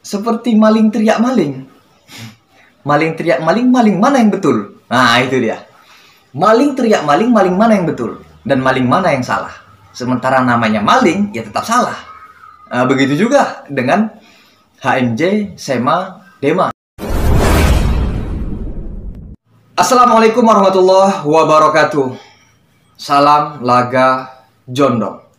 seperti maling teriak maling. Maling teriak maling, maling mana yang betul? Nah, itu dia. Maling teriak maling, maling mana yang betul? Dan maling mana yang salah? Sementara namanya maling, ya tetap salah. Nah, begitu juga dengan HMJ, SEMA, DEMA. Assalamualaikum warahmatullahi wabarakatuh. Salam laga jondong.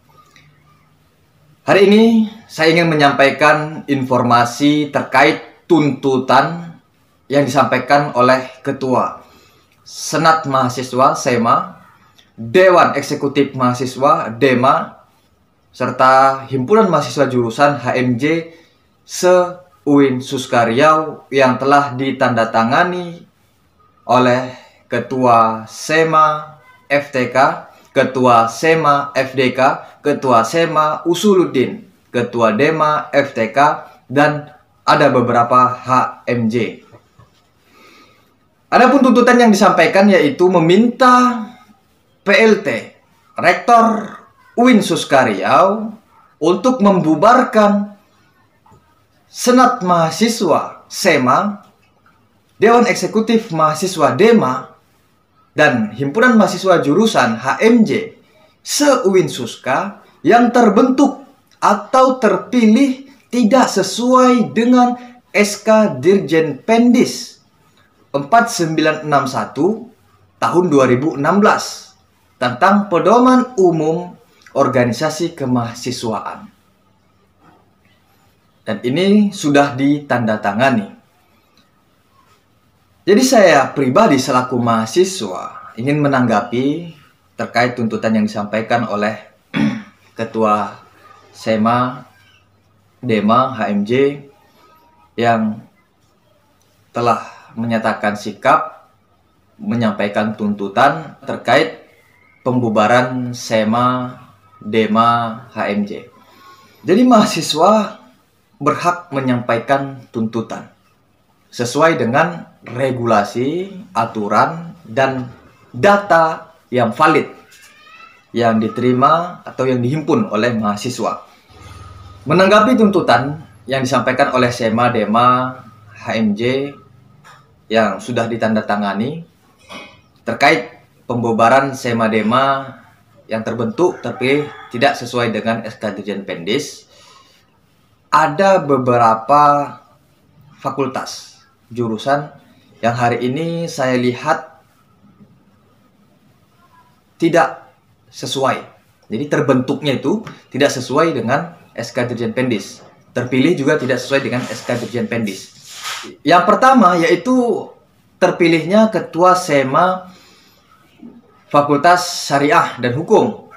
Hari ini saya ingin menyampaikan informasi terkait tuntutan yang disampaikan oleh Ketua Senat Mahasiswa SEMA, Dewan Eksekutif Mahasiswa DEMA, serta Himpunan Mahasiswa Jurusan HMJ se-UIN Suska Riau yang telah ditandatangani oleh Ketua SEMA FTK, Ketua SEMA FDK, Ketua SEMA Usuluddin, Ketua DEMA FTK, dan ada beberapa HMJ. Adapun tuntutan yang disampaikan yaitu meminta PLT Rektor UIN Suska Riau untuk membubarkan Senat Mahasiswa SEMA, Dewan Eksekutif Mahasiswa DEMA, dan Himpunan Mahasiswa Jurusan HMJ se-UIN Suska yang terbentuk atau terpilih tidak sesuai dengan SK Dirjen Pendis 4961 tahun 2016 tentang Pedoman Umum Organisasi Kemahasiswaan. Dan ini sudah ditandatangani. Jadi saya pribadi selaku mahasiswa ingin menanggapi terkait tuntutan yang disampaikan oleh Ketua SEMA, DEMA, HMJ yang telah menyatakan sikap menyampaikan tuntutan terkait pembubaran SEMA, DEMA, HMJ. Jadi mahasiswa berhak menyampaikan tuntutan sesuai dengan regulasi, aturan, dan data yang valid yang diterima atau yang dihimpun oleh mahasiswa. Menanggapi tuntutan yang disampaikan oleh SEMA, DEMA, HMJ yang sudah ditandatangani terkait pembubaran SEMA, DEMA yang terbentuk tapi tidak sesuai dengan SK Dirjen Pendis, ada beberapa fakultas jurusan yang hari ini saya lihat tidak sesuai. Jadi terbentuknya itu tidak sesuai dengan SK Dirjen Pendis. Terpilih juga tidak sesuai dengan SK Dirjen Pendis. Yang pertama yaitu terpilihnya Ketua SEMA Fakultas Syariah dan Hukum,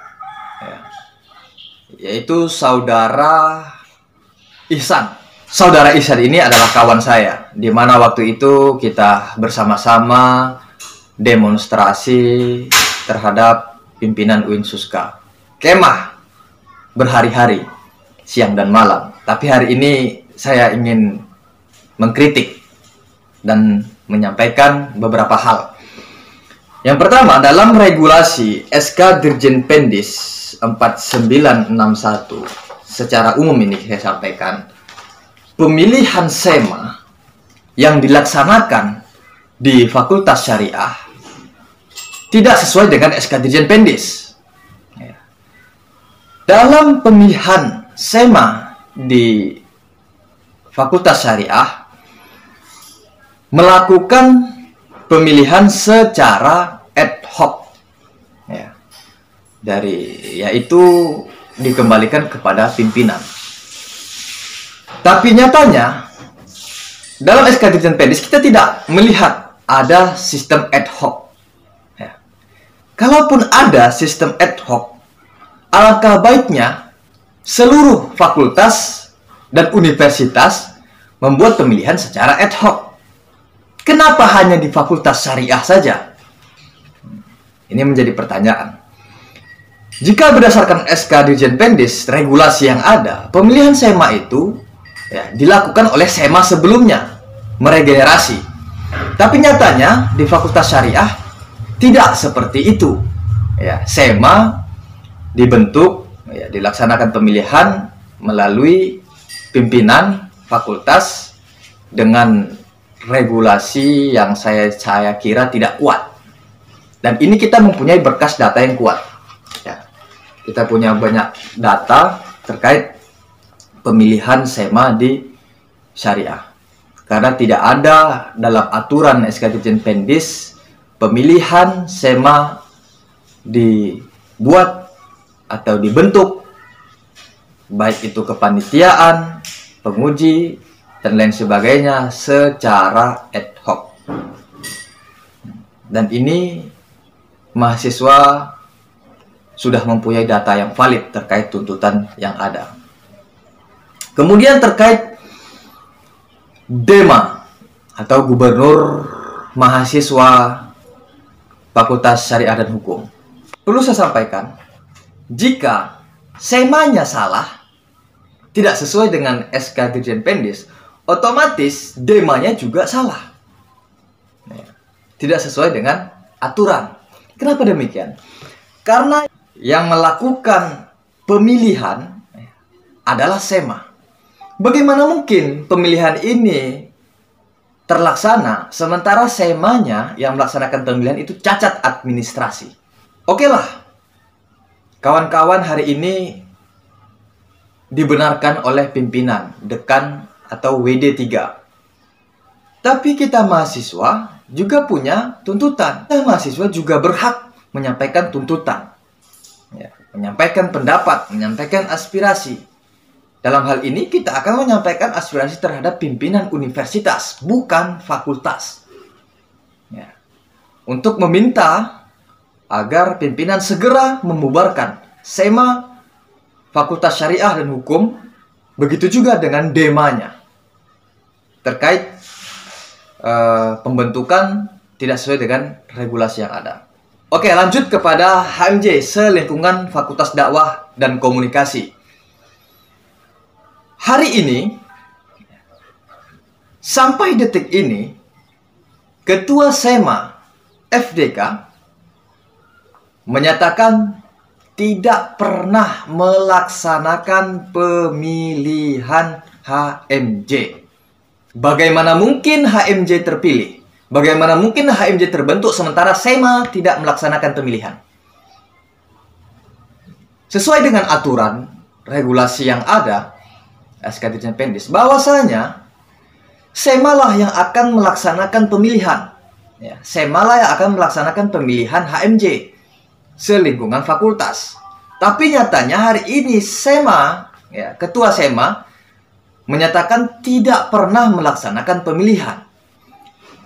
yaitu Saudara Ihsan. Saudara Ihsan ini adalah kawan saya, di mana waktu itu kita bersama-sama demonstrasi terhadap pimpinan UIN Suska. Kemah berhari-hari, siang dan malam. Tapi hari ini saya ingin mengkritik dan menyampaikan beberapa hal. Yang pertama, dalam regulasi SK Dirjen Pendis 4961 secara umum ini saya sampaikan, pemilihan SEMA yang dilaksanakan di Fakultas Syariah tidak sesuai dengan SK Dirjen Pendis. Dalam pemilihan SEMA di Fakultas Syariah melakukan pemilihan secara ad hoc, yaitu dikembalikan kepada pimpinan. Tapi nyatanya dalam SK Dirjen Pendis kita tidak melihat ada sistem ad hoc. Kalaupun ada sistem ad hoc, alangkah baiknya seluruh fakultas dan universitas membuat pemilihan secara ad hoc. Kenapa hanya di Fakultas Syariah saja? Ini menjadi pertanyaan. Jika berdasarkan SK Dirjen Pendis, regulasi yang ada, pemilihan SEMA itu dilakukan oleh SEMA sebelumnya, meregenerasi. Tapi nyatanya di Fakultas Syariah tidak seperti itu. SEMA dibentuk, dilaksanakan pemilihan melalui pimpinan fakultas dengan regulasi yang saya kira tidak kuat. Dan ini kita mempunyai berkas data yang kuat. Ya, kita punya banyak data terkait pemilihan SEMA di syariah. Karena tidak ada dalam aturan SK Dirjen Pendis pemilihan SEMA dibuat atau dibentuk, baik itu kepanitiaan, penguji, dan lain sebagainya secara ad hoc. Dan ini mahasiswa sudah mempunyai data yang valid terkait tuntutan yang ada. Kemudian terkait DEMA atau Gubernur Mahasiswa Fakultas Syariah dan Hukum. Perlu saya sampaikan, jika SEMA-nya salah, tidak sesuai dengan SK Dirjen Pendis, otomatis DEMA-nya juga salah. Tidak sesuai dengan aturan. Kenapa demikian? Karena yang melakukan pemilihan adalah SEMA. Bagaimana mungkin pemilihan ini terlaksana sementara SEMA-nya yang melaksanakan pemilihan itu cacat administrasi? Oke lah, kawan-kawan hari ini dibenarkan oleh pimpinan, dekan atau WD3. Tapi kita mahasiswa juga punya tuntutan. Kita mahasiswa juga berhak menyampaikan tuntutan, ya, menyampaikan pendapat, menyampaikan aspirasi. Dalam hal ini kita akan menyampaikan aspirasi terhadap pimpinan universitas, bukan fakultas. Ya. Untuk meminta agar pimpinan segera membubarkan SEMA Fakultas Syariah dan Hukum, begitu juga dengan DEMA-nya. Terkait pembentukan tidak sesuai dengan regulasi yang ada. Oke, lanjut kepada HMJ selingkungan Fakultas Dakwah dan Komunikasi. Hari ini, sampai detik ini, Ketua SEMA FDK menyatakan tidak pernah melaksanakan pemilihan HMJ. Bagaimana mungkin HMJ terpilih? Bagaimana mungkin HMJ terbentuk sementara SEMA tidak melaksanakan pemilihan? Sesuai dengan aturan regulasi yang ada, SK Dirjen Pendis, bahwasanya SEMA lah yang akan melaksanakan pemilihan. Ya, SEMA lah yang akan melaksanakan pemilihan HMJ selingkungan fakultas. Tapi nyatanya hari ini SEMA, ya, Ketua SEMA menyatakan tidak pernah melaksanakan pemilihan.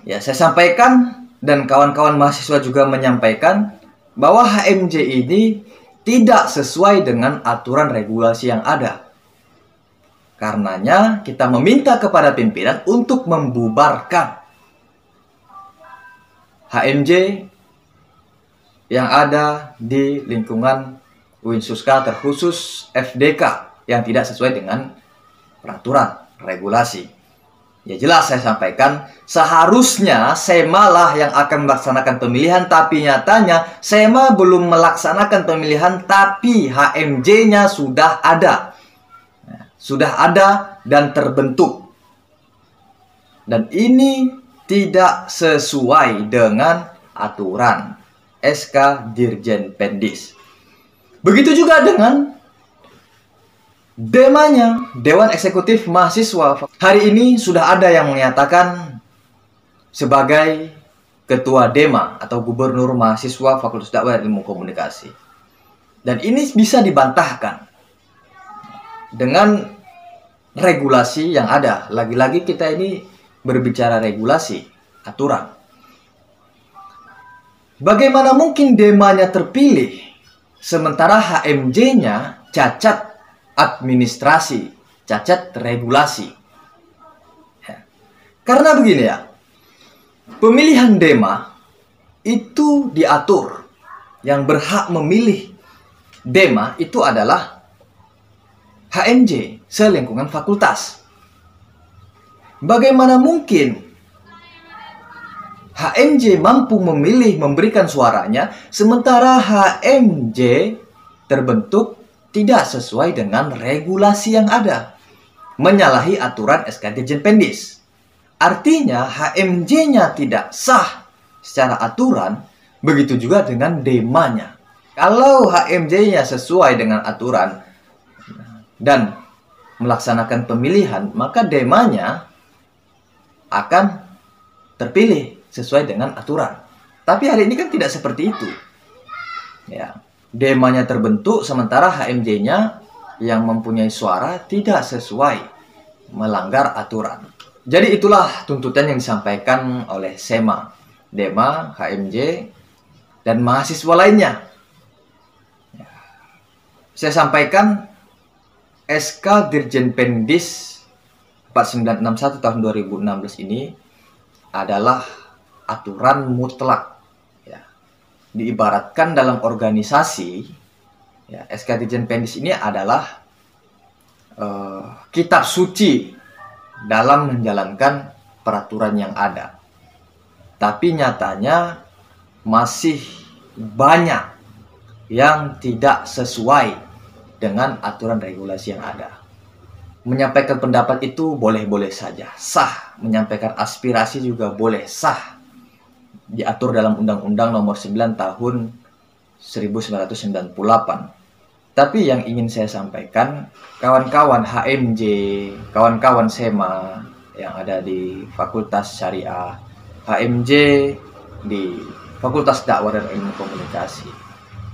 Ya, saya sampaikan dan kawan-kawan mahasiswa juga menyampaikan bahwa HMJ ini tidak sesuai dengan aturan regulasi yang ada. Karenanya kita meminta kepada pimpinan untuk membubarkan HMJ yang ada di lingkungan Winsuska terkhusus FDK yang tidak sesuai dengan peraturan regulasi. Ya jelas saya sampaikan, seharusnya SEMA lah yang akan melaksanakan pemilihan, tapi nyatanya SEMA belum melaksanakan pemilihan, tapi HMJ-nya sudah ada. Sudah ada dan terbentuk. Dan ini tidak sesuai dengan aturan SK Dirjen Pendis. Begitu juga dengan DEMA-nya, Dewan Eksekutif Mahasiswa. Hari ini sudah ada yang menyatakan sebagai Ketua DEMA atau Gubernur Mahasiswa Fakultas Dakwah dan Ilmu Komunikasi. Dan ini bisa dibantahkan dengan regulasi yang ada. Lagi-lagi kita ini berbicara regulasi, aturan. Bagaimana mungkin DEMA-nya terpilih sementara HMJ-nya cacat administrasi, cacat regulasi? Ya. Karena begini ya, pemilihan DEMA itu diatur. Yang berhak memilih DEMA itu adalah HMJ selingkungan fakultas. Bagaimana mungkin HMJ mampu memilih memberikan suaranya sementara HMJ terbentuk tidak sesuai dengan regulasi yang ada? menyalahi aturan SK Dirjen Pendis. Artinya HMJ-nya tidak sah secara aturan, begitu juga dengan demanya. Kalau HMJ-nya sesuai dengan aturan dan melaksanakan pemilihan, maka demanya akan terpilih sesuai dengan aturan. Tapi hari ini kan tidak seperti itu. Ya, demanya terbentuk sementara HMJ-nya yang mempunyai suara tidak sesuai, melanggar aturan. Jadi itulah tuntutan yang disampaikan oleh SEMA, Dema, HMJ, dan mahasiswa lainnya. Saya sampaikan SK Dirjen Pendis 4961 tahun 2016 ini adalah aturan mutlak. Ya. Diibaratkan dalam organisasi, ya, SK Dirjen Pendis ini adalah kitab suci dalam menjalankan peraturan yang ada. Tapi nyatanya masih banyak yang tidak sesuai dengan aturan regulasi yang ada. Menyampaikan pendapat itu boleh-boleh saja, sah. Menyampaikan aspirasi juga boleh, sah. Diatur dalam Undang-Undang Nomor 9 Tahun 1998. Tapi yang ingin saya sampaikan, kawan-kawan HMJ, kawan-kawan SEMA yang ada di Fakultas Syariah, HMJ di Fakultas Dakwah dan Ilmu Komunikasi,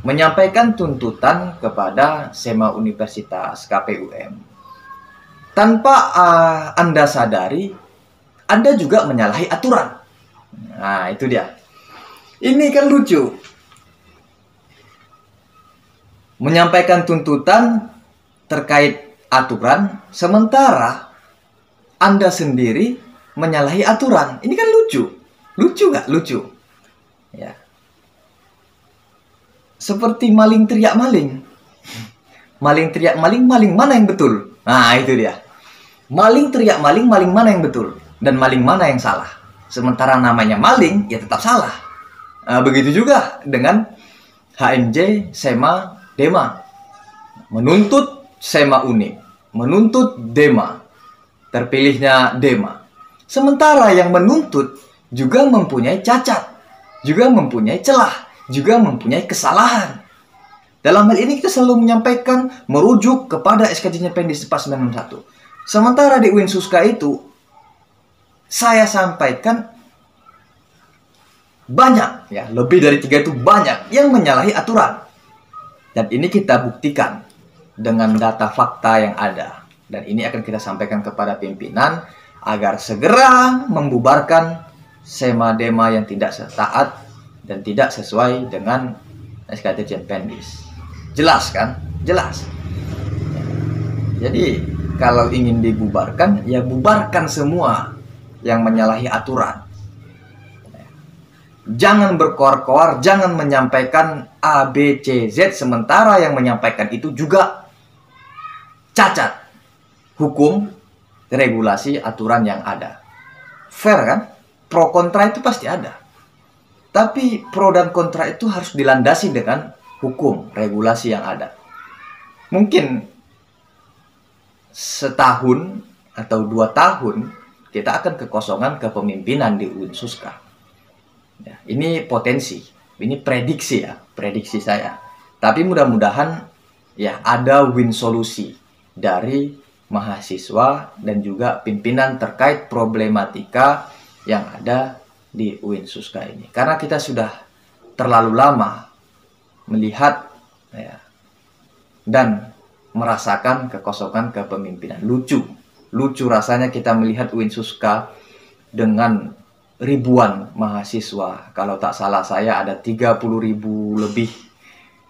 menyampaikan tuntutan kepada SEMA Universitas KPUM. Tanpa Anda sadari, Anda juga menyalahi aturan. Nah, itu dia. Ini kan lucu. Menyampaikan tuntutan terkait aturan, sementara Anda sendiri menyalahi aturan. Ini kan lucu. Lucu nggak? Lucu. Ya. Seperti maling teriak maling. Maling teriak maling, maling mana yang betul? Nah, itu dia. Maling teriak maling, maling mana yang betul? Dan maling mana yang salah? Sementara namanya maling, ya tetap salah. Nah, begitu juga dengan HMJ, SEMA, Dema. Menuntut SEMA Unip, menuntut Dema. Terpilihnya Dema. Sementara yang menuntut juga mempunyai cacat, juga mempunyai celah, juga mempunyai kesalahan. Dalam hal ini kita selalu menyampaikan merujuk kepada SK Dirjen Pendis 4961. Sementara di UIN Suska itu saya sampaikan banyak, ya, lebih dari 3 itu banyak yang menyalahi aturan. Dan ini kita buktikan dengan data fakta yang ada. Dan ini akan kita sampaikan kepada pimpinan agar segera membubarkan SEMA Dema yang tidak taat dan tidak sesuai dengan SK Dirjen Pendis. Jelas kan? Jelas. Jadi kalau ingin dibubarkan, ya bubarkan semua yang menyalahi aturan. Jangan berkoar-koar, jangan menyampaikan A, B, C, Z, sementara yang menyampaikan itu juga cacat hukum, regulasi, aturan yang ada. Fair kan? Pro kontra itu pasti ada. Tapi pro dan kontra itu harus dilandasi dengan hukum, regulasi yang ada. Mungkin setahun atau 2 tahun kita akan kekosongan kepemimpinan di UIN Suska. Ya, ini potensi, ini prediksi ya, prediksi saya. Tapi mudah-mudahan ya ada win solusi dari mahasiswa dan juga pimpinan terkait problematika yang ada di UIN Suska ini. Karena kita sudah terlalu lama melihat ya, dan merasakan kekosongan kepemimpinan. Lucu rasanya kita melihat UIN Suska dengan ribuan mahasiswa. Kalau tak salah saya ada 30.000 lebih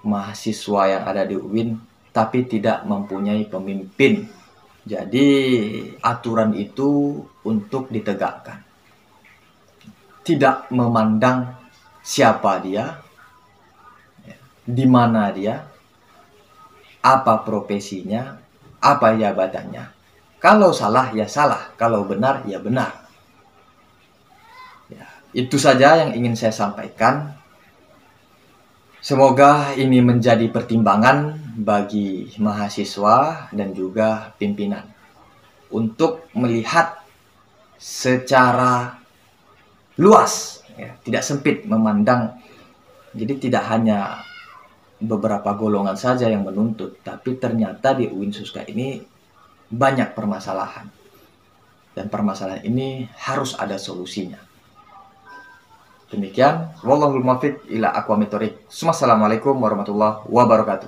mahasiswa yang ada di UIN, tapi tidak mempunyai pemimpin. Jadi aturan itu untuk ditegakkan. Tidak memandang siapa dia, di mana dia, apa profesinya, apa jabatannya. Kalau salah ya salah, kalau benar ya benar. Ya, itu saja yang ingin saya sampaikan. Semoga ini menjadi pertimbangan bagi mahasiswa dan juga pimpinan untuk melihat secara luas, ya, tidak sempit memandang. Jadi tidak hanya beberapa golongan saja yang menuntut, tapi ternyata di UIN Suska ini banyak permasalahan. Dan permasalahan ini harus ada solusinya. Demikian, wallahul muwaffiq ila aqwamit thoriq. Wassalamualaikum warahmatullahi wabarakatuh.